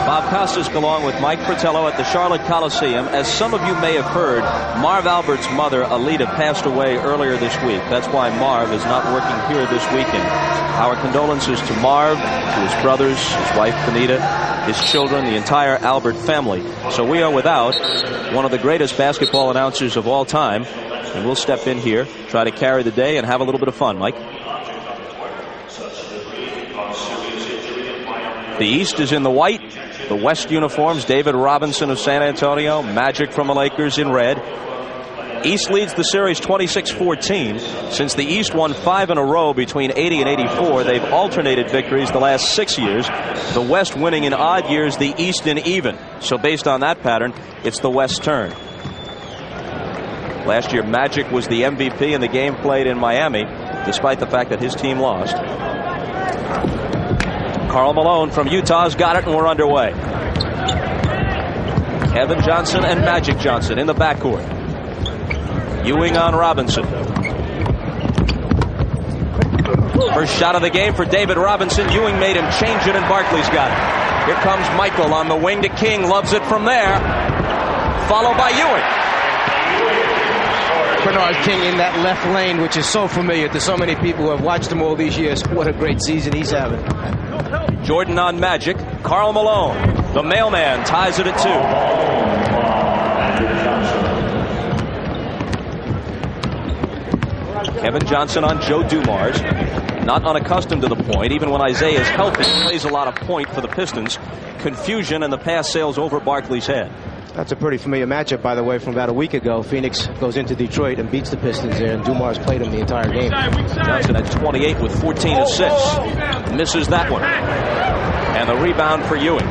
Bob Costas along with Mike Fratello at the Charlotte Coliseum. As some of you may have heard, Marv Albert's mother, Alita, passed away earlier this week. That's why Marv is not working here this weekend. Our condolences to Marv, to his brothers, his wife, Benita, his children, the entire Albert family. So we are without one of the greatest basketball announcers of all time. And we'll step in here, try to carry the day, and have a little bit of fun. Mike? The East is in the white. The West uniforms, David Robinson of San Antonio, Magic from the Lakers in red. East leads the series 26-14. Since the East won 5 in a row between 80 and 84, they've alternated victories the last 6 years. The West winning in odd years, the East in even. So based on that pattern, it's the West's turn. Last year, Magic was the MVP in the game played in Miami, despite the fact that his team lost. Karl Malone from Utah's got it, and we're underway. Kevin Johnson and Magic Johnson in the backcourt. Ewing on Robinson. First shot of the game for David Robinson. Ewing made him change it, and Barkley's got it. Here comes Michael on the wing to King. Loves it from there. Followed by Ewing. Bernard King in that left lane, which is so familiar to so many people who have watched him all these years. What a great season he's having. Jordan on Magic. Karl Malone, the mailman, ties it at 2. Kevin Johnson on Joe Dumars. Not unaccustomed to the point. Even when Isaiah is healthy, he plays a lot of point for the Pistons. Confusion, and the pass sails over Barkley's head. That's a pretty familiar matchup, by the way, from about a week ago. Phoenix goes into Detroit and beats the Pistons there, and Dumars played him the entire game. Johnson at 28 with 14 assists. Misses that one. And the rebound for Ewing.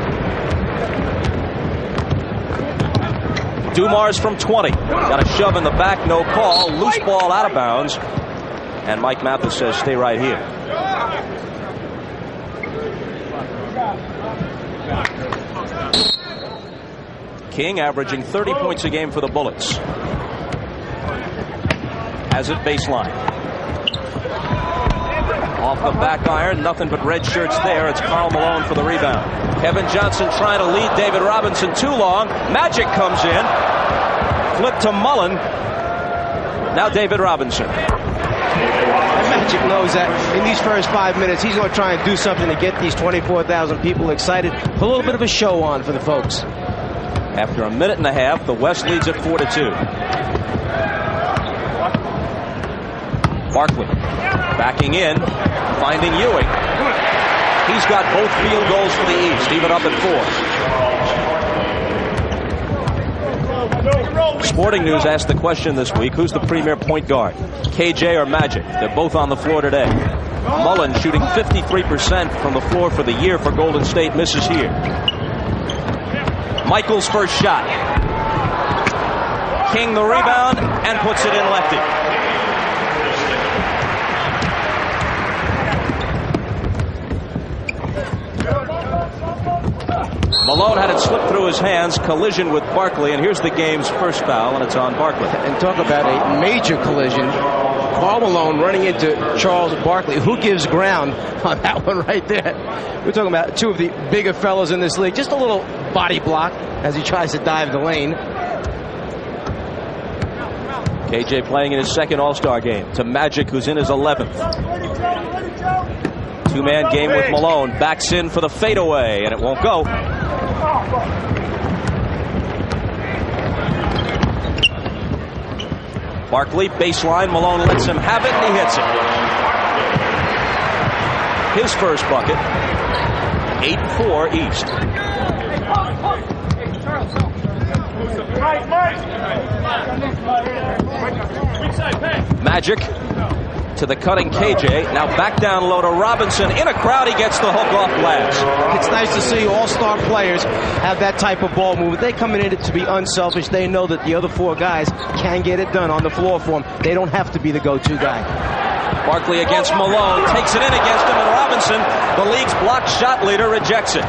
Dumars from 20. Got a shove in the back, no call. Loose ball out of bounds. And Mike Mathis says, stay right here. King averaging 30 points a game for the Bullets. Has it baseline. Off the back iron, nothing but red shirts there. It's Karl Malone for the rebound. Kevin Johnson trying to lead David Robinson too long. Magic comes in. Flip to Mullen. Now David Robinson. Magic knows that in these first 5 minutes, he's going to try and do something to get these 24,000 people excited. Put a little bit of a show on for the folks. After a minute and a half, the West leads at 4-2. Barkley backing in, finding Ewing. He's got both field goals for the East, even up at 4. Sporting News asked the question this week, who's the premier point guard, KJ or Magic? They're both on the floor today. Mullen shooting 53% from the floor for the year for Golden State, misses here. Michael's first shot. King the rebound and puts it in lefty. Malone had it slip through his hands, collision with Barkley, and here's the game's first foul, and it's on Barkley. And talk about a major collision. Karl Malone running into Charles Barkley. Who gives ground on that one right there? We're talking about two of the bigger fellows in this league. Just a little body block as he tries to dive the lane. KJ playing in his second All-Star game to Magic, who's in his 11th. Two-man game with Malone. Backs in for the fadeaway, and it won't go. Barkley, baseline. Malone lets him have it, and he hits it. His first bucket. 8-4 East. Magic to the cutting KJ. Now back down low to Robinson. In a crowd, he gets the hook off glass. It's nice to see all-star players have that type of ball movement. They come in it to be unselfish. They know that the other four guys can get it done on the floor for them. They don't have to be the go-to guy. Barkley against Malone. Takes it in against him, and Robinson, the league's blocked shot leader, rejects it.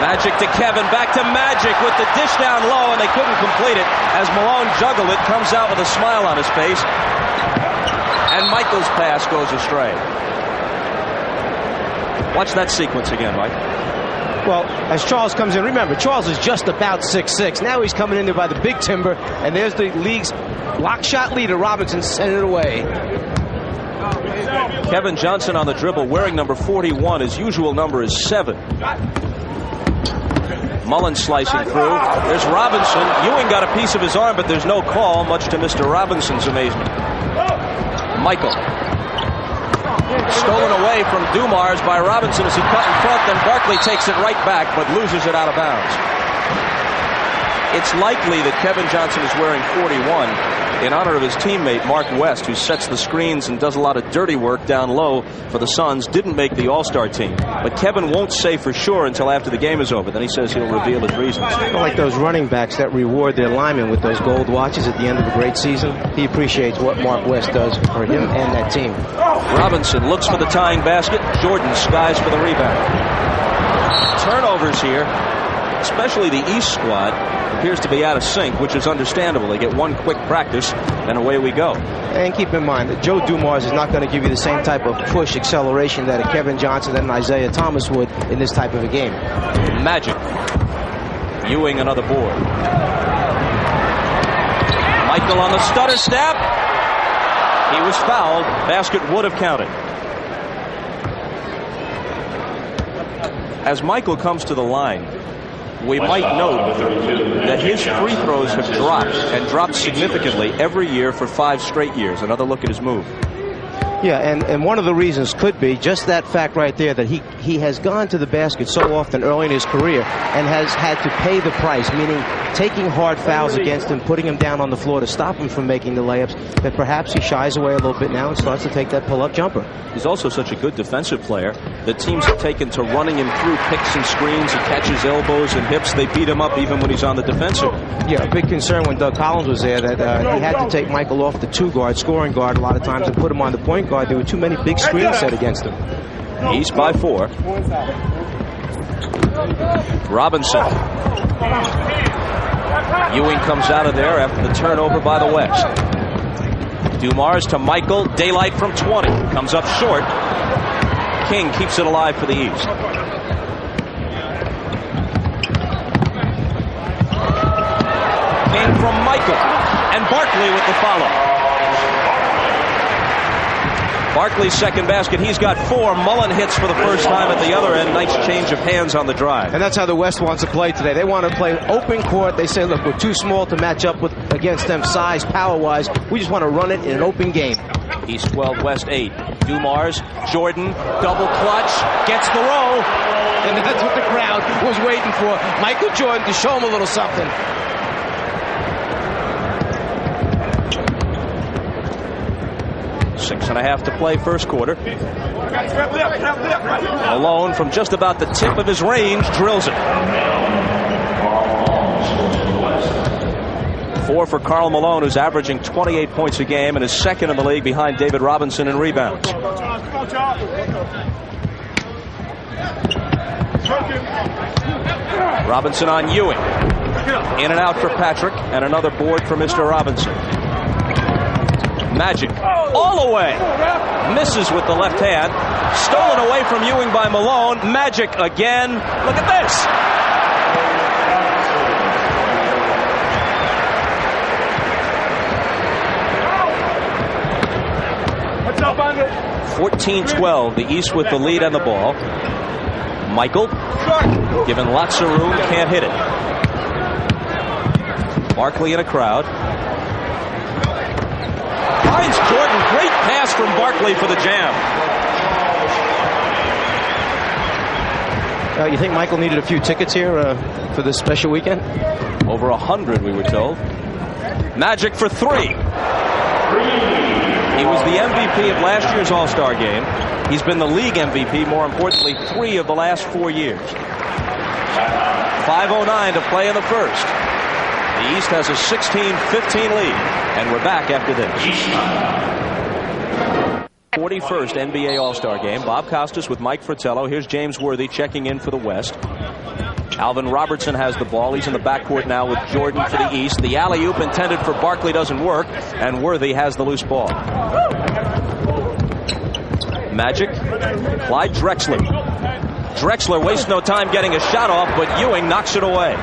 Magic to Kevin, back to Magic with the dish down low, and they couldn't complete it. As Malone juggled it, comes out with a smile on his face. And Michael's pass goes astray. Watch that sequence again, Mike. Well, as Charles comes in, remember, Charles is just about 6'6". Now he's coming in there by the big timber, and there's the league's block shot leader, Robinson, sending it away. Kevin Johnson on the dribble, wearing number 41. His usual number is 7. Mullen slicing through. There's Robinson. Ewing got a piece of his arm, but there's no call, much to Mr. Robinson's amazement. Michael. Stolen away from Dumars by Robinson as he cut in front. Then Barkley takes it right back, but loses it out of bounds. It's likely that Kevin Johnson is wearing 41 in honor of his teammate Mark West, who sets the screens and does a lot of dirty work down low for the Suns. Didn't make the All-Star team, but Kevin won't say for sure until after the game is over. Then he says he'll reveal his reasons. I like those running backs that reward their linemen with those gold watches at the end of a great season. He appreciates what Mark West does for him and that team. Robinson looks for the tying basket. Jordan skies for the rebound. Turnovers here, especially the East squad, appears to be out of sync, which is understandable. They get one quick practice, and away we go. And keep in mind that Joe Dumars is not going to give you the same type of push acceleration that a Kevin Johnson and Isaiah Thomas would in this type of a game. Magic. Ewing another board. Michael on the stutter step. He was fouled. Basket would have counted. As Michael comes to the line, we might note that his free throws have dropped, and dropped significantly every year for 5 straight years. Another look at his move. Yeah, and one of the reasons could be just that fact right there, that he has gone to the basket so often early in his career and has had to pay the price, meaning taking hard fouls against him, putting him down on the floor to stop him from making the layups, that perhaps he shies away a little bit now and starts to take that pull-up jumper. He's also such a good defensive player that teams have taken to running him through picks and screens. He catches elbows and hips. They beat him up even when he's on the defensive. Yeah, a big concern when Doug Collins was there that he had to take Michael off the 2-guard, scoring guard a lot of times, and put him on the point guard. There were too many big screens set against him. East by 4. Robinson. Ewing comes out of there after the turnover by the West. Dumars to Michael. Daylight from 20. Comes up short. King keeps it alive for the East. King from Michael. And Barkley with the follow. Barkley's second basket. He's got 4. Mullen hits for the first time at the other end. Nice change of hands on the drive. And that's how the West wants to play today. They want to play open court. They say, look, we're too small to match up against them size, power-wise. We just want to run it in an open game. East 12, West 8. Dumars, Jordan, double clutch, gets the roll. And that's what the crowd was waiting for. Michael Jordan to show him a little something. Six and a half to play first quarter. Malone from just about the tip of his range drills it. 4 for Karl Malone, who's averaging 28 points a game and is second in the league behind David Robinson in rebounds. Robinson on Ewing. In and out for Patrick, and another board for Mr. Robinson. Magic all the way. Misses with the left hand. Stolen away from Ewing by Malone. Magic again. Look at this. What's up, Andre? 14-12. The East with the lead on the ball. Michael, given lots of room, can't hit it. Barkley in a crowd. Finds Jordan. Great pass from Barkley for the jam. You think Michael needed a few tickets here for this special weekend? Over 100, we were told. Magic for 3. He was the MVP of last year's All-Star game. He's been the league MVP, more importantly, 3 of the last 4 years. 5:09 to play in the first. The East has a 16-15 lead, and we're back after this. 41st NBA All-Star game. Bob Costas with Mike Fratello. Here's James Worthy checking in for the West. Alvin Robertson has the ball. He's in the backcourt now with Jordan for the East. The alley-oop intended for Barkley doesn't work, and Worthy has the loose ball. Magic. Clyde Drexler. Drexler wastes no time getting a shot off, but Ewing knocks it away.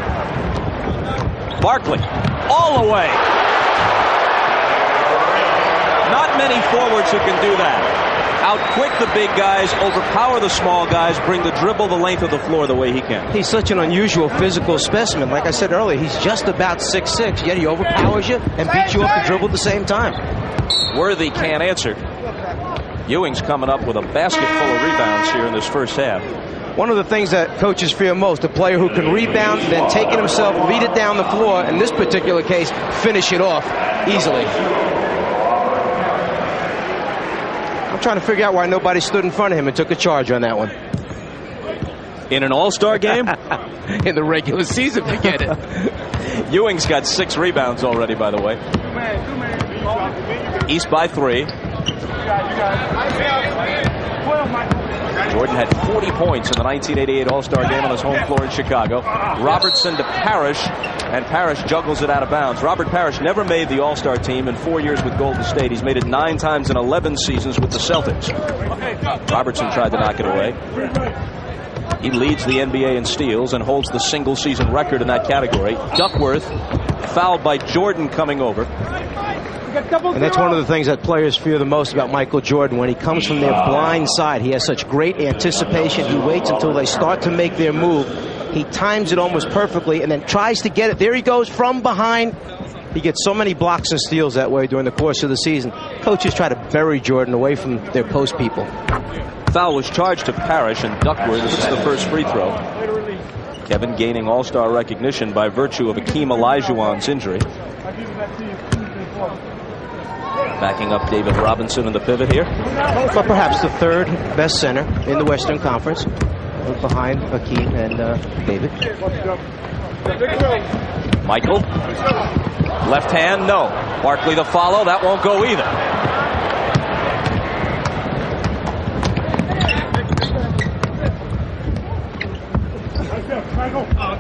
Barkley, all the way. Not many forwards who can do that. Outquick the big guys, overpower the small guys, bring the dribble the length of the floor the way he can. He's such an unusual physical specimen. Like I said earlier, he's just about 6'6", yet he overpowers you and beats you off the dribble at the same time. Worthy can't answer. Ewing's coming up with a basket full of rebounds here in this first half. One of the things that coaches fear most, a player who can rebound, then take it himself, lead it down the floor, in this particular case, finish it off easily. I'm trying to figure out why nobody stood in front of him and took a charge on that one. In an all-star game? In the regular season, forget it. Ewing's got 6 rebounds already, by the way. East by 3. Jordan had 40 points in the 1988 All-Star game on his home floor in Chicago. Robertson to Parrish, and Parrish juggles it out of bounds. Robert Parrish never made the All-Star team in 4 years with Golden State. He's made it 9 times in 11 seasons with the Celtics. Robertson tried to knock it away. He leads the NBA in steals and holds the single-season record in that category. Duckworth fouled by Jordan coming over. And that's one of the things that players fear the most about Michael Jordan. When he comes from their blind side, he has such great anticipation. He waits until they start to make their move. He times it almost perfectly and then tries to get it. There he goes from behind. He gets so many blocks and steals that way during the course of the season. Coaches try to bury Jordan away from their post people. Foul was charged to Parrish, and Duckworth hits the first free throw. Kevin gaining all-star recognition by virtue of Akeem Olajuwon's injury. Backing up David Robinson in the pivot here. But perhaps the third best center in the Western Conference, behind Akeem and David. Michael. Left hand, no. Barkley the follow, that won't go either.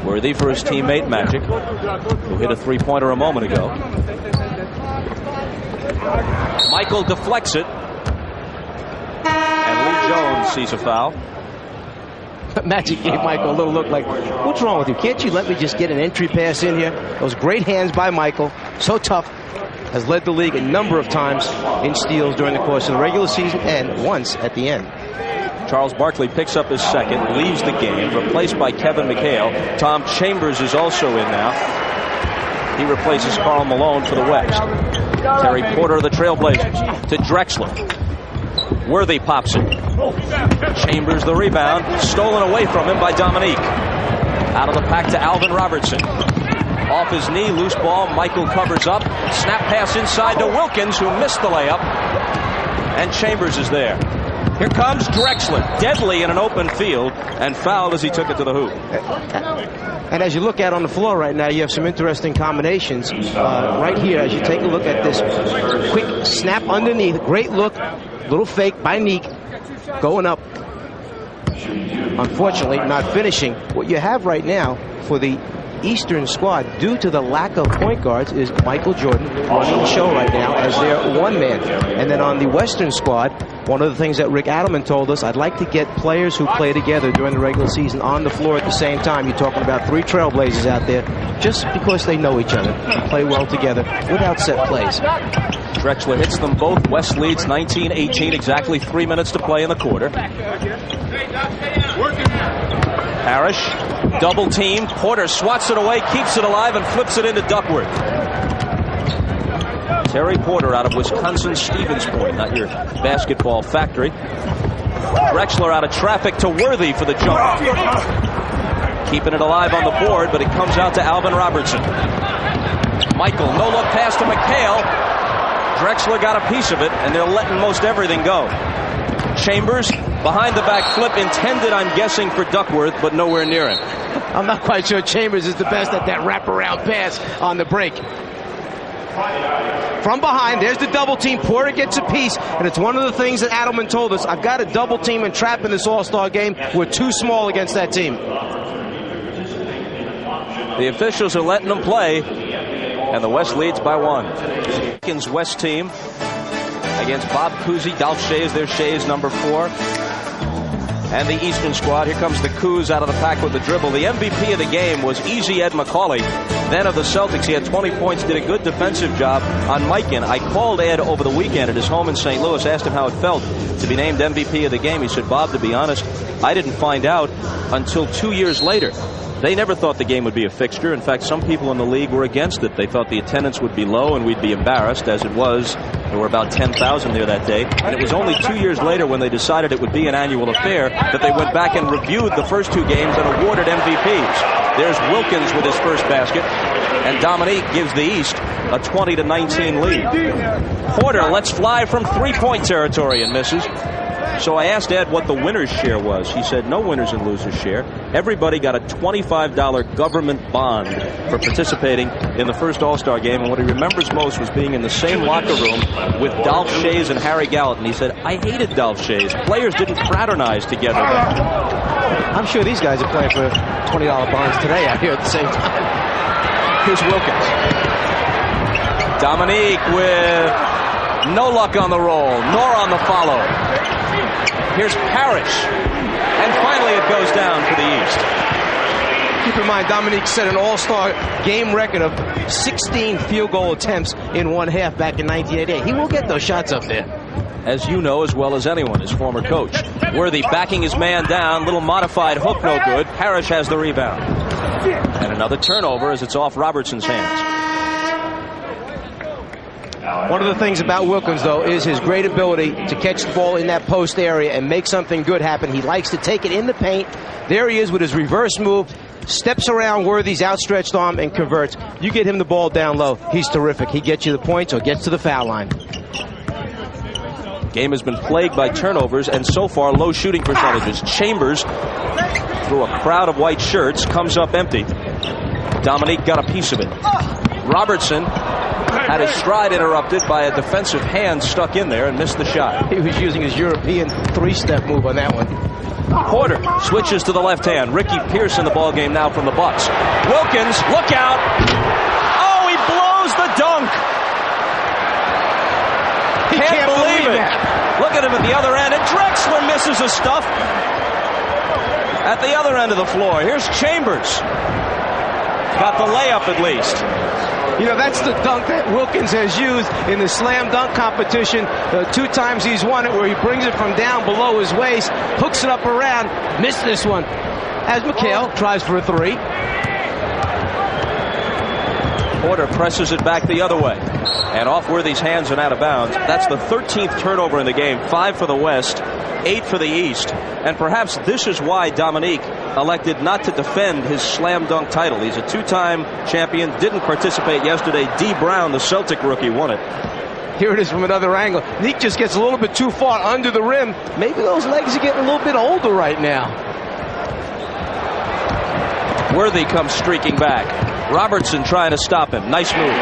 Worthy for his teammate Magic, who hit a three-pointer a moment ago. Michael deflects it, and Lee Jones sees a foul. Magic gave Michael a little look like, what's wrong with you? Can't you let me just get an entry pass in here? Those great hands by Michael, so tough, has led the league a number of times in steals during the course of the regular season and once at the end. Charles Barkley picks up his second, leaves the game, replaced by Kevin McHale. Tom Chambers is also in now. He replaces Karl Malone for the West. Terry Porter of the Trailblazers to Drexler. Worthy pops it. Chambers the rebound, stolen away from him by Dominique. Out of the pack to Alvin Robertson. Off his knee, loose ball, Michael covers up. Snap pass inside to Wilkins, who missed the layup. And Chambers is there. Here comes Drexler, deadly in an open field, and fouled as he took it to the hoop. And as you look out on the floor right now, you have some interesting combinations. Right here, as you take a look at this quick snap underneath, great look, little fake by Neek, going up. Unfortunately, not finishing. What you have right now for the Eastern squad, due to the lack of point guards, is Michael Jordan running the show right now as their one man. And then on the Western squad, one of the things that Rick Adelman told us, I'd like to get players who play together during the regular season on the floor at the same time. You're talking about 3 Trailblazers out there just because they know each other and play well together without set plays. Drexler hits them both. West leads 19-18, exactly 3 minutes to play in the quarter. Parrish, double team. Porter swats it away, keeps it alive, and flips it into Duckworth. Terry Porter out of Wisconsin Stevens Point, not your basketball factory. Drexler out of traffic to Worthy for the jump. Keeping it alive on the board, but it comes out to Alvin Robertson. Michael, no look pass to McHale. Drexler got a piece of it, and they're letting most everything go. Chambers, behind the back flip, intended, I'm guessing, for Duckworth, but nowhere near him. I'm not quite sure Chambers is the best at that wraparound pass on the break. From behind, there's the double team. Porter gets a piece, and it's one of the things that Adelman told us. I've got to double team and trap in this all-star game. We're too small against that team. The officials are letting them play, and the West leads by 1. Wilkins West team against Bob Cousy. Dolph Schayes, their Schayes number 4. and the Eastern squad. Here comes the Coos out of the pack with the dribble. The MVP of the game was Easy Ed Macaulay. Then of the Celtics, he had 20 points, did a good defensive job on Mikan. I called Ed over the weekend at his home in St. Louis, asked him how it felt to be named MVP of the game. He said, Bob, to be honest, I didn't find out until 2 years later. They never thought the game would be a fixture. In fact, some people in the league were against it. They thought the attendance would be low and we'd be embarrassed, as it was. There were about 10,000 there that day. And it was only 2 years later, when they decided it would be an annual affair, that they went back and reviewed the first two games and awarded MVPs. There's Wilkins with his first basket, and Dominique gives the East a 20-19 lead. Porter lets fly from three-point territory and misses. So I asked Ed what the winner's share was. He said no winners and losers share. Everybody got a $25 government bond for participating in the first All-Star game. And what he remembers most was being in the same locker room with Dolph Schayes and Harry Gallatin. He said, I hated Dolph Schayes. Players didn't fraternize together. I'm sure these guys are playing for $20 bonds today out here at the same time. Here's Wilkins. Dominique with no luck on the roll, nor on the follow. Here's Parrish. And finally it goes down for the East. Keep in mind, Dominique set an all-star game record of 16 field goal attempts in one half back in 1988. He will get those shots up there. As you know as well as anyone, his former coach. Worthy backing his man down. Little modified hook, no good. Parrish has the rebound. And another turnover as it's off Robertson's hands. One of the things about Wilkins, though, is his great ability to catch the ball in that post area and make something good happen. He likes to take it in the paint. There he is with his reverse move, steps around Worthy's outstretched arm and converts. You get him the ball down low, he's terrific. He gets you the points or gets to the foul line. Game has been plagued by turnovers and so far low shooting percentages. Chambers, through a crowd of white shirts, comes up empty. Dominique got a piece of it. Robertson had his stride interrupted by a defensive hand stuck in there and missed the shot. He was using his European three-step move on that one. Porter switches to the left hand. Ricky Pierce in the ballgame now from the Bucks. Wilkins, look out! Oh, he blows the dunk! He can't believe it! Look at him at the other end, and Drexler misses his stuff at the other end of the floor. Here's Chambers. Got the layup at least. You know, that's the dunk that Wilkins has used in the slam dunk competition. 2 times he's won it, where he brings it from down below his waist, hooks it up around, missed this one. As McHale tries for a three. Porter presses it back the other way. And off Worthy's hands and out of bounds. That's the 13th turnover in the game. 5 for the West, 8 for the East. And perhaps this is why Dominique elected not to defend his slam dunk title. He's a 2-time champion, didn't participate yesterday. D. Brown, the Celtic rookie, won it. Here it is from another angle. Neek just gets a little bit too far under the rim. Maybe those legs are getting a little bit older right now. Worthy comes streaking back. Robertson trying to stop him. Nice move.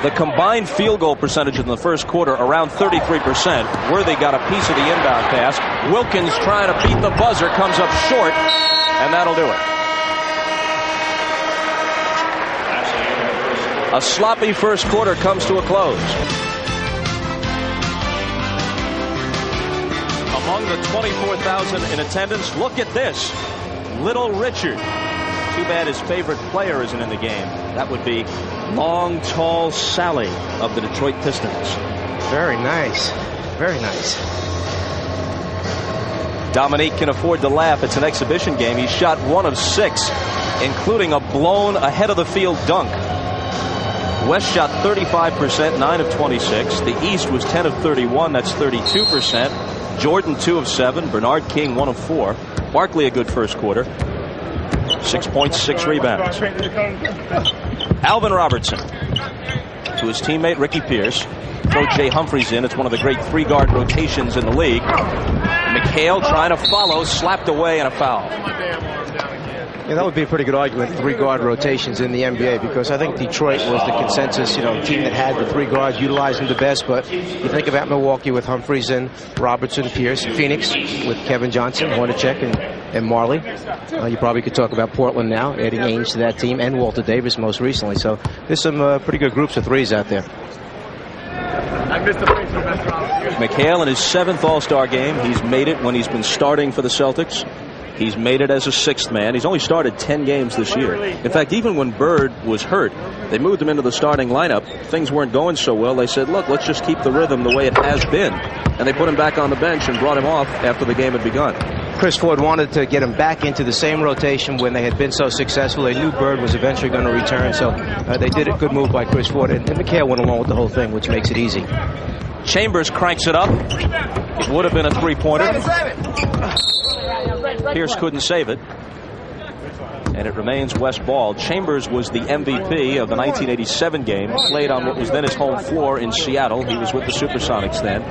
The combined field goal percentage in the first quarter around 33%. Worthy got a piece of the inbound pass. Wilkins trying to beat the buzzer, comes up short, and that'll do it. A sloppy first quarter comes to a close. Among the 24,000 in attendance, look at this. Little Richard. Too bad his favorite player isn't in the game. That would be long, tall Sally of the Detroit Pistons. Very nice. Very nice. Dominique can afford to laugh. It's an exhibition game. He shot 1 of 6, including a blown ahead of the field dunk. West shot 35%, 9 of 26. The East was 10 of 31. That's 32%. Jordan 2 of 7. Bernard King 1 of 4. Barkley a good first quarter. 6 points, 6 rebounds. Alvin Robertson to his teammate Ricky Pierce. Throw Jay Humphries in. It's one of the great 3-guard rotations in the league. McHale trying to follow, slapped away, and a foul. Yeah, that would be a pretty good argument, 3-guard rotations in the NBA, because I think Detroit was the consensus, team that had the 3 guards, utilizing the best. But you think about Milwaukee with Humphries and Robertson, Pierce, Phoenix with Kevin Johnson, Hornacek, and Marley. You probably could talk about Portland now, adding Ainge to that team, and Walter Davis most recently. So there's some pretty good groups of 3s out there. McHale in his 7th All-Star game. He's made it when he's been starting for the Celtics. He's made it as a 6th man. He's only started 10 games this year. In fact, even when Bird was hurt, they moved him into the starting lineup. Things weren't going so well. They said, look, let's just keep the rhythm the way it has been. And they put him back on the bench and brought him off after the game had begun. Chris Ford wanted to get him back into the same rotation when they had been so successful. They knew Bird was eventually going to return, so they did a good move by Chris Ford. And McHale went along with the whole thing, which makes it easy. Chambers cranks it up. It would have been a three-pointer. Pierce couldn't save it. And it remains West ball. Chambers was the MVP of the 1987 game. Played on what was then his home floor in Seattle. He was with the Supersonics then.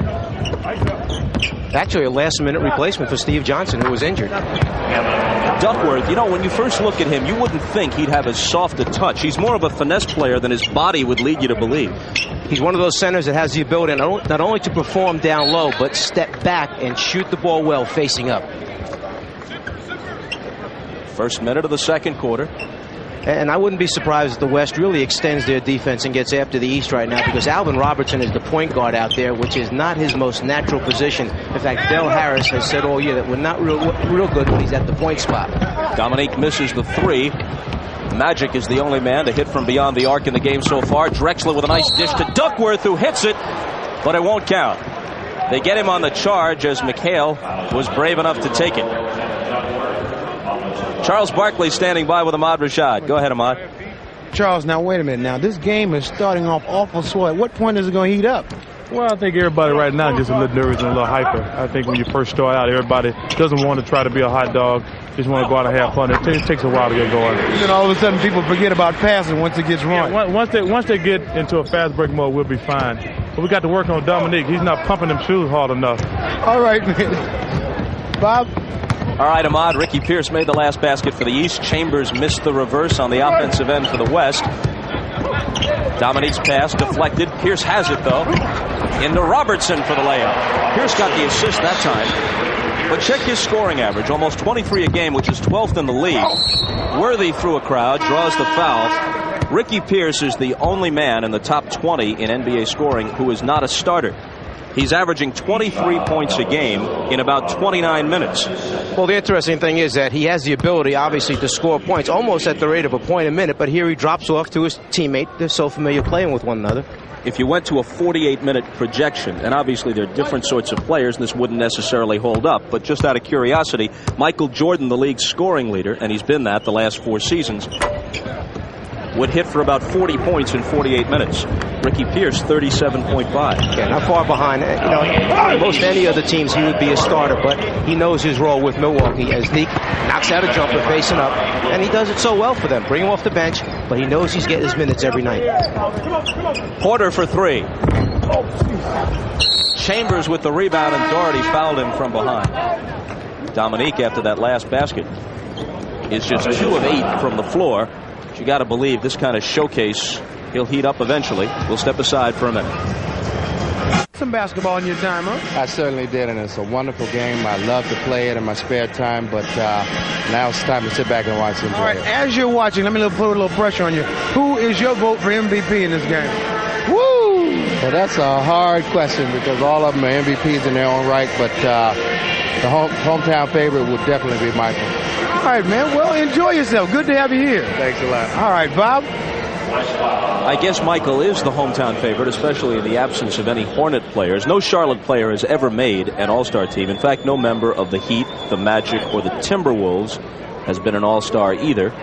Actually, a last-minute replacement for Steve Johnson, who was injured. Duckworth, you know, when you first look at him, you wouldn't think he'd have as soft a touch. He's more of a finesse player than his body would lead you to believe. He's one of those centers that has the ability not only to perform down low, but step back and shoot the ball well facing up. First minute of the second quarter. And I wouldn't be surprised if the West really extends their defense and gets after the East right now, because Alvin Robertson is the point guard out there, which is not his most natural position. In fact, Del Harris has said all year that we're not real good when he's at the point spot. Dominique misses the three. Magic is the only man to hit from beyond the arc in the game so far. Drexler with a nice dish to Duckworth, who hits it, but it won't count. They get him on the charge as McHale was brave enough to take it. Charles Barkley standing by with Ahmad Rashad. Go ahead, Ahmad. Charles, now wait a minute. Now this game is starting off awful slow. At what point is it going to heat up? Well, I think everybody right now is just a little nervous and a little hyper. I think when you first start out, everybody doesn't want to try to be a hot dog. Just want to go out and have fun. It takes a while to get going. Then all of a sudden people forget about passing once it gets wrong. Yeah, once they get into a fast break mode, we'll be fine. But we got to work on Dominique. He's not pumping them shoes hard enough. All right, man. Bob? All right, Ahmad. Ricky Pierce made the last basket for the East. Chambers missed the reverse on the offensive end for the West. Dominique's pass deflected. Pierce has it, though. Into Robertson for the layup. Pierce got the assist that time. But check his scoring average. Almost 23 a game, which is 12th in the league. Worthy through a crowd, draws the foul. Ricky Pierce is the only man in the top 20 in NBA scoring who is not a starter. He's averaging 23 points a game in about 29 minutes. Well, the interesting thing is that he has the ability, obviously, to score points almost at the rate of a point a minute, but here he drops off to his teammate. They're so familiar playing with one another. If you went to a 48-minute projection, and obviously there are different sorts of players, and this wouldn't necessarily hold up, but just out of curiosity, Michael Jordan, the league's scoring leader, and he's been that the last 4 seasons, would hit for about 40 points in 48 minutes. Ricky Pierce, 37.5. Yeah, not far behind. Most any other teams, he would be a starter, but he knows his role with Milwaukee as Neek knocks out a jumper facing up, and he does it so well for them. Bring him off the bench, but he knows he's getting his minutes every night. Porter for 3. Chambers with the rebound, and Doherty fouled him from behind. Dominique, after that last basket, is just 2 of 8 from the floor. You got to believe this kind of showcase, he'll heat up eventually. We'll step aside for a minute. Some basketball in your time, huh? I certainly did, and it's a wonderful game. I love to play it in my spare time, but now it's time to sit back and watch and play. All right, as you're watching, let me put a little pressure on you. Who is your vote for MVP in this game? Woo! Well, that's a hard question because all of them are MVPs in their own right, but the hometown favorite would definitely be Michael. All right, man. Well, enjoy yourself. Good to have you here. Thanks a lot. All right, Bob. I guess Michael is the hometown favorite, especially in the absence of any Hornet players. No Charlotte player has ever made an All-Star team. In fact, no member of the Heat, the Magic, or the Timberwolves has been an All-Star either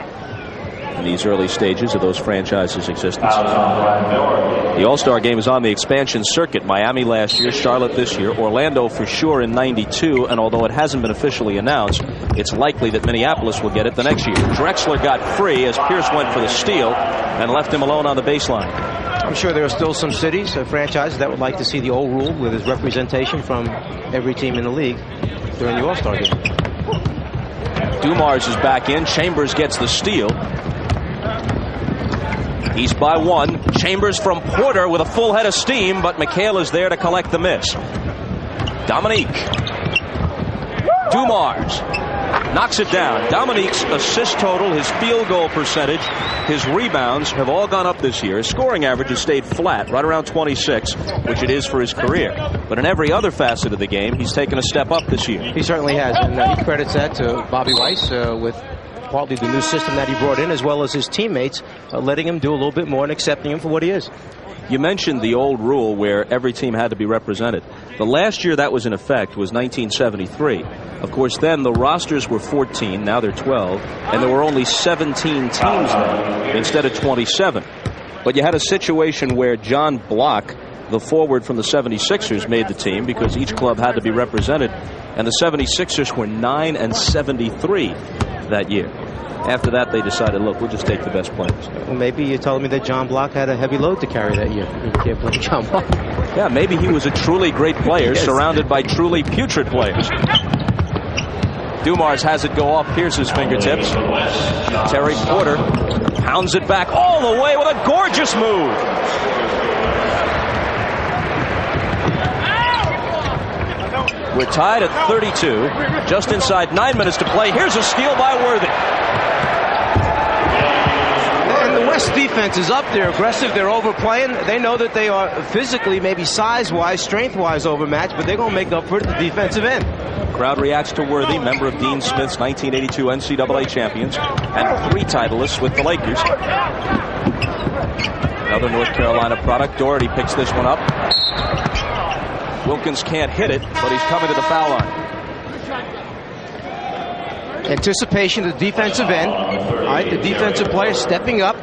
in these early stages of those franchises' existence. The All-Star game is on the expansion circuit. Miami last year, Charlotte this year, Orlando for sure in '92, and although it hasn't been officially announced, it's likely that Minneapolis will get it the next year. Drexler got free as Pierce went for the steal and left him alone on the baseline. I'm sure there are still some cities, franchises that would like to see the old rule with his representation from every team in the league during the All-Star game. Dumars is back in. Chambers gets the steal. He's by 1. Chambers from Porter with a full head of steam, but McHale is there to collect the miss. Dominique. Dumars. knocks it down. Dominique's assist total, his field goal percentage, his rebounds have all gone up this year. His scoring average has stayed flat, right around 26, which it is for his career. But in every other facet of the game, he's taken a step up this year. He certainly has, and he credits that to Bobby Weiss with partly the new system that he brought in, as well as his teammates letting him do a little bit more and accepting him for what he is. You mentioned the old rule where every team had to be represented. The last year that was in effect was 1973. Of course, then the rosters were 14, now they're 12, and there were only 17 teams then instead of 27. But you had a situation where John Block, the forward from the 76ers, made the team because each club had to be represented, and the 76ers were 9-73 that year. After that, they decided, look, we'll just take the best players. Well, maybe you're telling me that John Block had a heavy load to carry that year. You can't blame John Block. Yeah, maybe he was a truly great player surrounded by truly putrid players. Dumars has it go off Pierce's fingertips. Terry Porter pounds it back all the way with a gorgeous move. We're tied at 32, just inside 9 minutes to play. Here's a steal by Worthy. And the West defense is up. They're aggressive. They're overplaying. They know that they are physically, maybe size-wise, strength-wise overmatched, but they're going to make up for it at the defensive end. Crowd reacts to Worthy, member of Dean Smith's 1982 NCAA champions, and 3 titleists with the Lakers. Another North Carolina product. Doherty picks this one up. Wilkins can't hit it, but he's coming to the foul line. Anticipation of the defensive end. All right, the defensive player stepping up,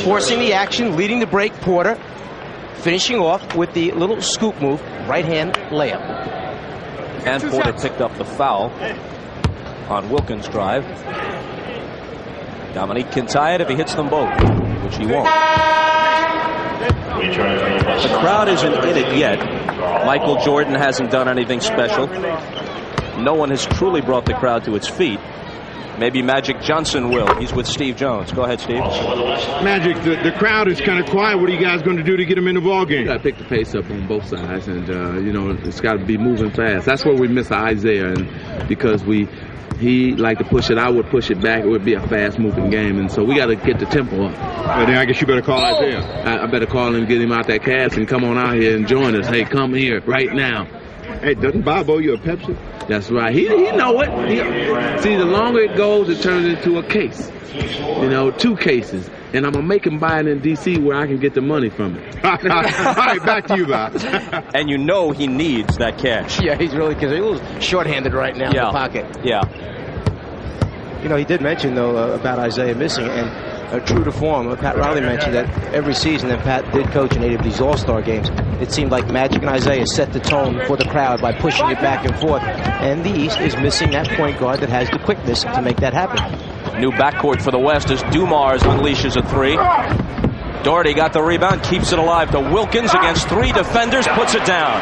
forcing the action, leading the break. Porter finishing off with the little scoop move, right-hand layup. And Porter picked up the foul on Wilkins' drive. Dominique can tie it if he hits them both, which he won't. The crowd isn't in it yet. Michael Jordan hasn't done anything special. No one has truly brought the crowd to its feet. Maybe Magic Johnson will. He's with Steve Jones. Go ahead, Steve. Magic, the crowd is kind of quiet. What are you guys going to do to get them in the ball game? You got to pick the pace up on both sides, and it's got to be moving fast. That's where we miss Isaiah, and because he liked to push it, I would push it back. It would be a fast-moving game, and so we got to get the tempo up. Well, then I guess you better call Isaiah. I better call him, get him out that cast, and come on out here and join us. Hey, come here right now. Hey, doesn't Bob owe you a Pepsi? That's right. He know it. See, the longer it goes, it turns into a case. 2 cases. And I'm going to make him buy it in D.C. where I can get the money from it. All right, back to you, Bob. And you know he needs that cash. Yeah, he's really, because he's a little short-handed right now in the pocket. Yeah. He did mention, though, about Isaiah missing, and true to form, Pat Riley mentioned that every season that Pat did coach in 8 of these All-Star games, it seemed like Magic and Isaiah set the tone for the crowd by pushing it back and forth. And the East is missing that point guard that has the quickness to make that happen. New backcourt for the West as Dumars unleashes a 3. Doherty got the rebound, keeps it alive to Wilkins against 3 defenders, puts it down.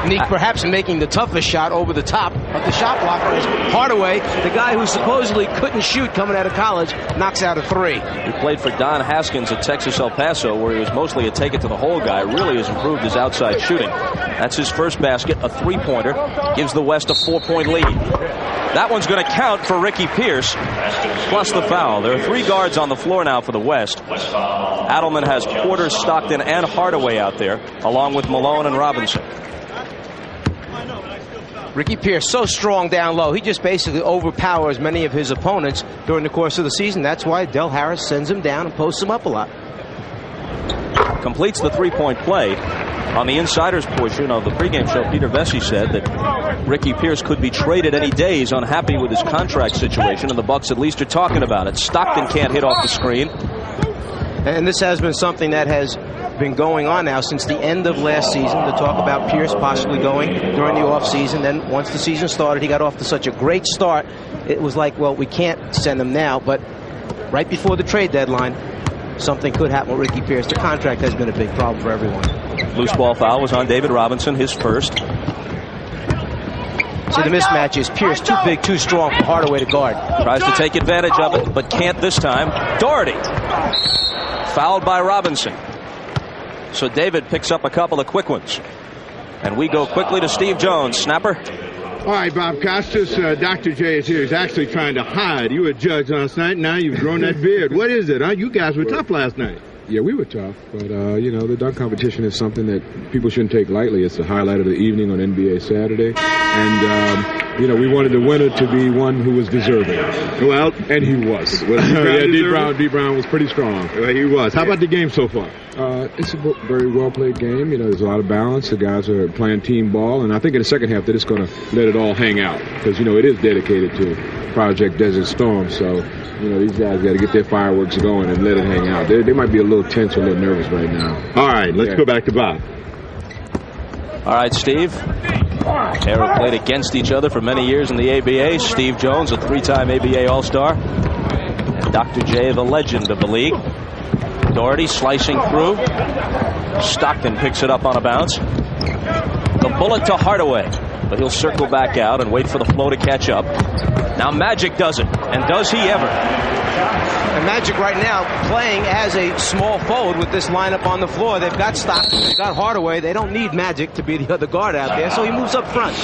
Neek perhaps making the toughest shot over the top of the shot blocker is Hardaway, the guy who supposedly couldn't shoot coming out of college, knocks out a 3. He played for Don Haskins at Texas El Paso, where he was mostly a take-it-to-the-hole guy. Really has improved his outside shooting. That's his first basket, a 3-pointer. Gives the West a 4-point lead. That one's going to count for Ricky Pierce, plus the foul. There are 3 guards on the floor now for the West. Adelman has Porter, Stockton, and Hardaway out there, along with Malone and Robinson. Ricky Pierce so strong down low. He just basically overpowers many of his opponents during the course of the season. That's why Del Harris sends him down and posts him up a lot. Completes the 3-point play. On the insiders portion of the pregame show, Peter Vesey said that Ricky Pierce could be traded any day. He's unhappy with his contract situation, and the Bucks at least are talking about it. Stockton can't hit off the screen. And this has been something that has been going on now since the end of last season, to talk about Pierce possibly going during the offseason. Then once the season started, he got off to such a great start. It was like, well, we can't send him now. But right before the trade deadline, something could happen with Ricky Pierce. The contract has been a big problem for everyone. Loose ball foul was on David Robinson, his first. See, the mismatch is Pierce too big, too strong for Hardaway to guard. Tries to take advantage of it, but can't this time. Doherty. Fouled by Robinson. So David picks up a couple of quick ones. And we go quickly to Steve Jones. Snapper. All right, Bob Costas, Dr. J is here. He's actually trying to hide. You were a judge last night. Now you've grown that beard. What is it, huh? You guys were tough last night. Yeah, we were tough, but, you know, the dunk competition is something that people shouldn't take lightly. It's the highlight of the evening on NBA Saturday. And, you know, we wanted the winner to be one who was deserving. Well, and he was. D. Brown was pretty strong. Well, he was. How about the game so far? It's a very well-played game. You know, there's a lot of balance. The guys are playing team ball. And I think in the second half, they're just going to let it all hang out. Because, you know, it is dedicated to Project Desert Storm. So, you know, these guys got to get their fireworks going and let it hang out. They might be a little tense or a little nervous right now. All right, let's go back to Bob. All right, Steve. Pair have played against each other for many years in the ABA. Steve Jones, a 3-time ABA All-Star. And Dr. J, the legend of the league. Doherty slicing through. Stockton picks it up on a bounce. The bullet to Hardaway. But he'll circle back out and wait for the flow to catch up. Now Magic does it. And does he ever? And Magic right now playing as a small forward with this lineup on the floor. They've got Stockton, they've got Hardaway. They don't need Magic to be the other guard out there, so he moves up front.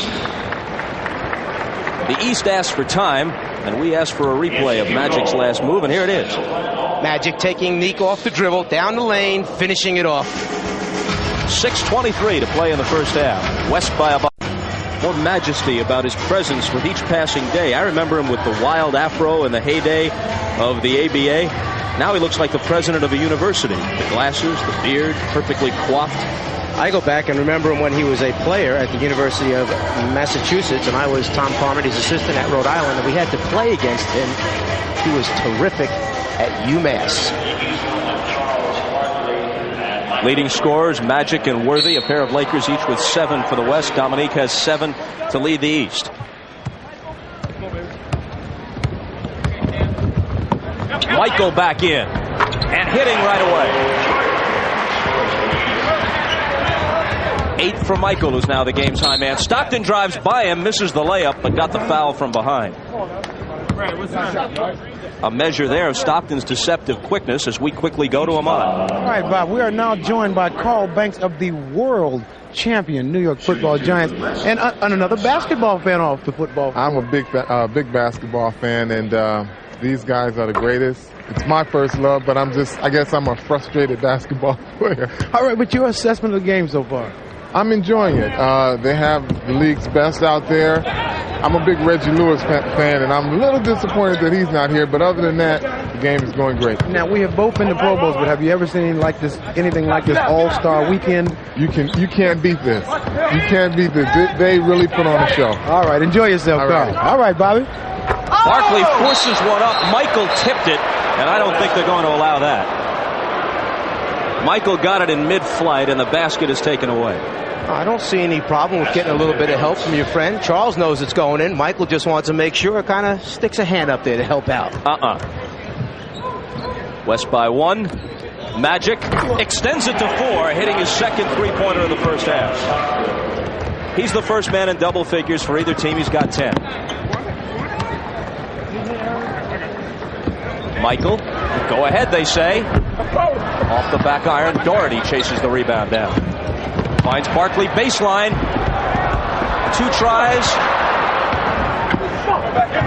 The East asks for time, and we ask for a replay of Magic's last move, and here it is. Magic taking Neek off the dribble, down the lane, finishing it off. 6:23 to play in the first half. West by about. More majesty about his presence with each passing day. I remember him with the wild afro in the heyday of the ABA. Now he looks like the president of a university. The glasses, the beard, perfectly coiffed. I go back and remember him when he was a player at the University of Massachusetts, and I was Tom Carmody's assistant at Rhode Island, and we had to play against him. He was terrific at UMass. Leading scorers, Magic and Worthy, a pair of Lakers each with 7 for the West. Dominique has 7 to lead the East. Michael back in and hitting right away. 8 for Michael, who's now the game's high man. Stockton drives by him, misses the layup, but got the foul from behind. A measure there of Stockton's deceptive quickness as we quickly go to him on. All right, Bob, we are now joined by Carl Banks of the world champion New York Football Giants and another basketball fan off the football field. I'm a big basketball fan, and these guys are the greatest. It's my first love, but I guess I'm a frustrated basketball player. All right, but your assessment of the game so far? I'm enjoying it. They have the league's best out there. I'm a big Reggie Lewis fan, and I'm a little disappointed that he's not here. But other than that, the game is going great. Now, we have both been to Pro Bowls, but have you ever seen anything like this All-Star weekend? You can't beat this. You can't beat this. They really put on a show. All right, enjoy yourself, Carl. All right, Bobby. Barkley forces one up. Michael tipped it, and I don't think they're going to allow that. Michael got it in mid-flight, and the basket is taken away. I don't see any problem with getting a little bit of help from your friend. Charles knows it's going in. Michael just wants to make sure, kind of sticks a hand up there to help out. West by 1. Magic extends it to 4, hitting his second three-pointer of the first half. He's the first man in double figures for either team. He's got 10. Michael, go ahead, they say. Off the back iron, Doherty chases the rebound down. Finds Barkley baseline. 2 tries.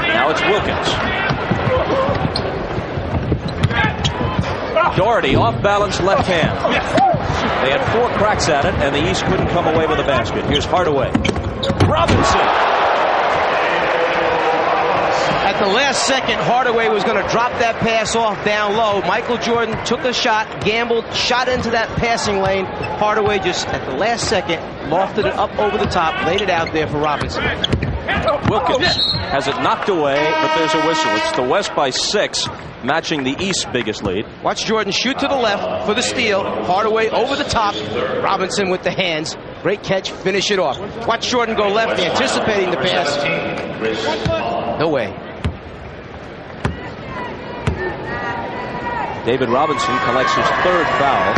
Now it's Wilkins. Doherty off balance left hand. They had 4 cracks at it, and the East couldn't come away with a basket. Here's Hardaway. Robinson. At the last second, Hardaway was going to drop that pass off down low. Michael Jordan took a shot, gambled, shot into that passing lane. Hardaway just, at the last second, lofted it up over the top, laid it out there for Robinson. Wilkins has it knocked away, but there's a whistle. It's the West by 6, matching the East's biggest lead. Watch Jordan shoot to the left for the steal. Hardaway over the top. Robinson with the hands. Great catch, finish it off. Watch Jordan go left, anticipating the pass. No way. David Robinson collects his 3rd foul.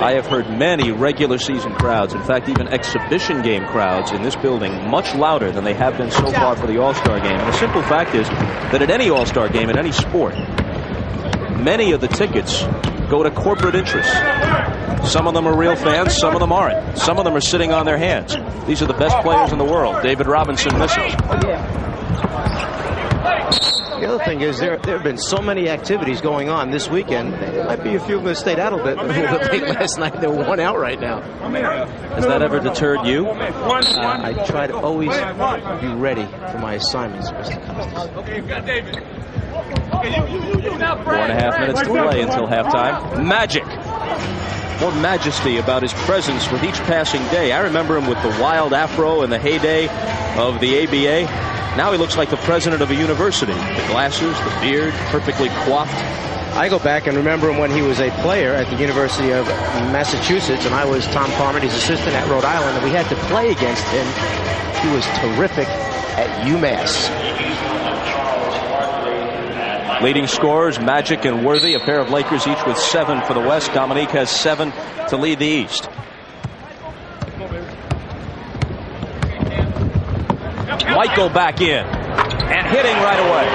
I have heard many regular season crowds, in fact even exhibition game crowds in this building, much louder than they have been so far for the All-Star game. And the simple fact is that at any All-Star game, in any sport, many of the tickets go to corporate interests. Some of them are real fans, some of them aren't. Some of them are sitting on their hands. These are the best players in the world. David Robinson misses. The other thing is there have been so many activities going on this weekend. There might be a few of them that stayed out a little bit late last night. They're one out right now. Has that ever deterred you? I try to always be ready for my assignments, Mr. Costas. 4.5 minutes to play until halftime. Magic. More majesty about his presence with each passing day. I remember him with the wild afro in the heyday of the ABA. Now he looks like the president of a university. The glasses, the beard, perfectly coiffed. I go back and remember him when he was a player at the University of Massachusetts, and I was Tom Carmody's assistant at Rhode Island, and we had to play against him. He was terrific at UMass. Leading scorers, Magic and Worthy, a pair of Lakers each with 7 for the West. Dominique has 7 to lead the East. Michael back in and hitting right away.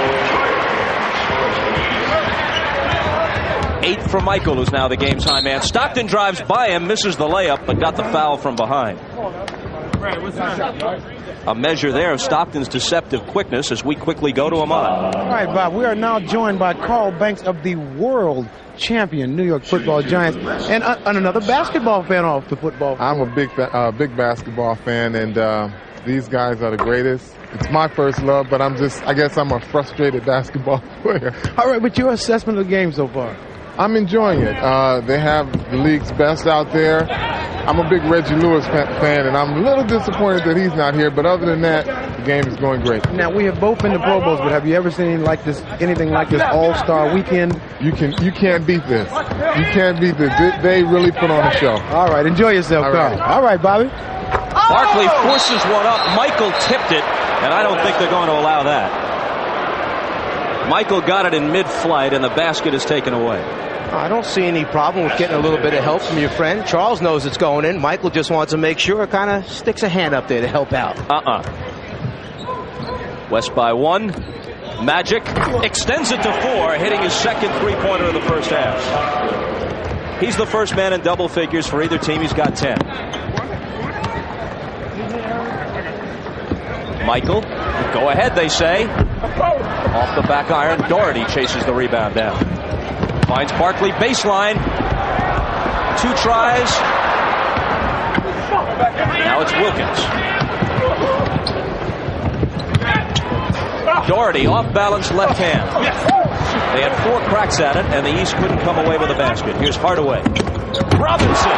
8 for Michael, who's now the game's high man. Stockton drives by him, misses the layup, but got the foul from behind. A measure there of Stockton's deceptive quickness as we quickly go to Ahmad. All right, Bob, we are now joined by Carl Banks of the world champion New York Football Giants, and another basketball fan off the football. I'm a big basketball fan, and these guys are the greatest. It's my first love, but I guess I'm a frustrated basketball player. All right, but your assessment of the game so far? I'm enjoying it. They have the league's best out there. I'm a big Reggie Lewis fan, and I'm a little disappointed that he's not here, but other than that, the game is going great. Now, we have both been to Pro Bowls, but have you ever seen anything like this All-Star weekend? You can't beat this. You can't beat this. They really put on a show. All right, enjoy yourself, Carl. All right, Bobby. Barkley forces one up. Michael tipped it, and I don't think they're going to allow that. Michael got it in mid-flight, and the basket is taken away. I don't see any problem with getting a little bit of help from your friend. Charles knows it's going in. Michael just wants to make sure, kind of sticks a hand up there to help out. West by 1. Magic extends it to 4, hitting his second three-pointer of the first half. He's the first man in double figures for either team. He's got 10. Michael, go ahead, they say. Off the back iron, Doherty chases the rebound down. Finds Barkley baseline. 2 tries. Now it's Wilkins. Doherty off balance left hand. They had 4 cracks at it, and the East couldn't come away with a basket. Here's Hardaway. Robinson.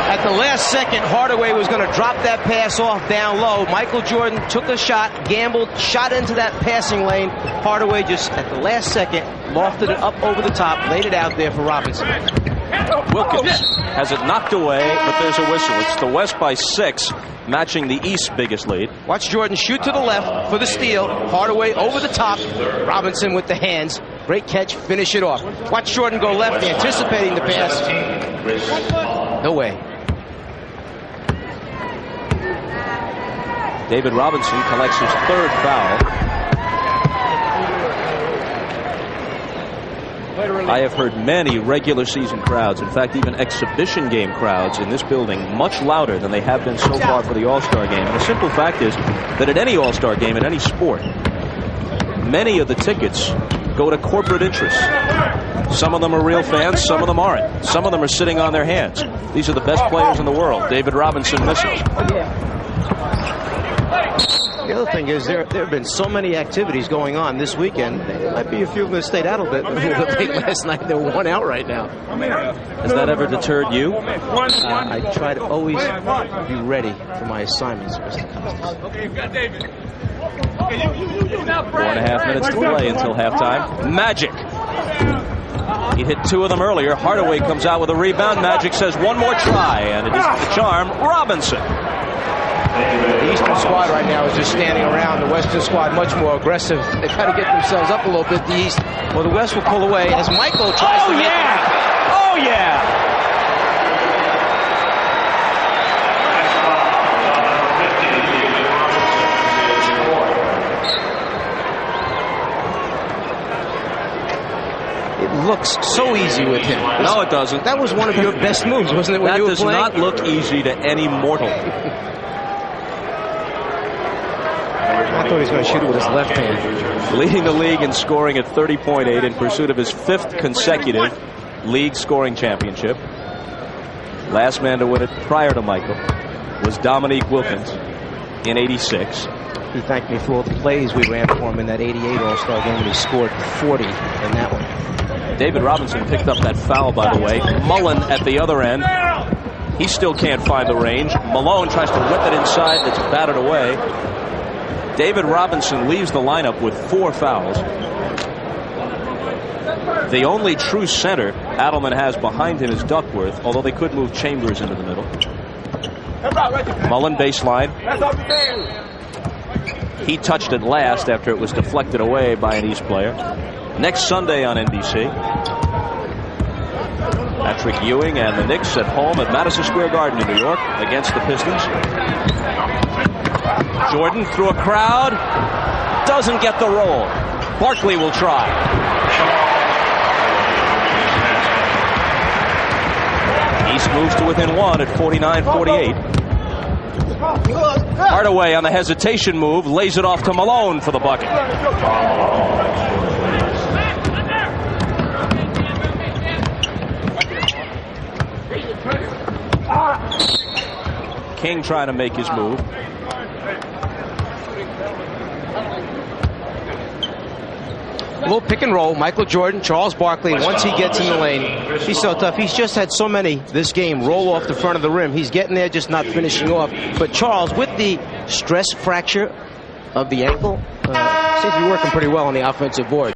At the last second, Hardaway was going to drop that pass off down low. Michael Jordan took a shot, gambled, shot into that passing lane. Hardaway just, at the last second, lofted it up over the top, laid it out there for Robinson. Wilkins has it knocked away, but there's a whistle. It's the West by 6, matching the East's biggest lead. Watch Jordan shoot to the left for the steal. Hardaway over the top. Robinson with the hands. Great catch, finish it off. Watch Jordan go left, anticipating the pass. No way. David Robinson collects his 3rd foul. I have heard many regular season crowds, in fact even exhibition game crowds in this building, much louder than they have been so far for the All-Star game. And the simple fact is that at any All-Star game, in any sport, many of the tickets go to corporate interests. Some of them are real fans, some of them aren't. Some of them are sitting on their hands. These are the best players in the world. David Robinson misses. The other thing is there have been so many activities going on this weekend. There might be a few of them that stayed out a little bit late last night. They're one out right now. Has that ever deterred you? I try to always be ready for my assignments, Mr. Costas. 4.5 minutes to play until halftime. Magic. He hit 2 of them earlier. Hardaway comes out with a rebound. Magic says one more try, and it is the charm, Robinson. The Eastern squad right now is just standing around. The Western squad much more aggressive. They try to get themselves up a little bit. The East, well, the West will pull away as Michael tries to make it. Oh, yeah! It looks so easy with him. No, it doesn't. That was one of your best moves, wasn't it, when That you were does playing? not look easy to any mortal. I thought he was going to shoot it with his left hand. Leading the league in scoring at 30.8 in pursuit of his 5th consecutive league scoring championship. Last man to win it prior to Michael was Dominique Wilkins in '86. He thanked me for all the plays we ran for him in that '88 All-Star game, and he scored 40 in that one. David Robinson picked up that foul, by the way. Mullen at the other end. He still can't find the range. Malone tries to whip it inside. It's batted away. David Robinson leaves the lineup with 4 fouls. The only true center Adelman has behind him is Duckworth, although they could move Chambers into the middle. Mullen baseline. He touched it last after it was deflected away by an East player. Next Sunday on NBC. Patrick Ewing and the Knicks at home at Madison Square Garden in New York against the Pistons. Jordan through a crowd. Doesn't get the roll. Barkley will try. East moves to within 1 at 49-48. Hardaway on the hesitation move, lays it off to Malone for the bucket. King trying to make his move. A little pick and roll. Michael Jordan, Charles Barkley. Once he gets in the lane, he's so tough. He's just had so many this game roll off the front of the rim. He's getting there, just not finishing off. But Charles, with the stress fracture of the ankle, seems to be working pretty well on the offensive board.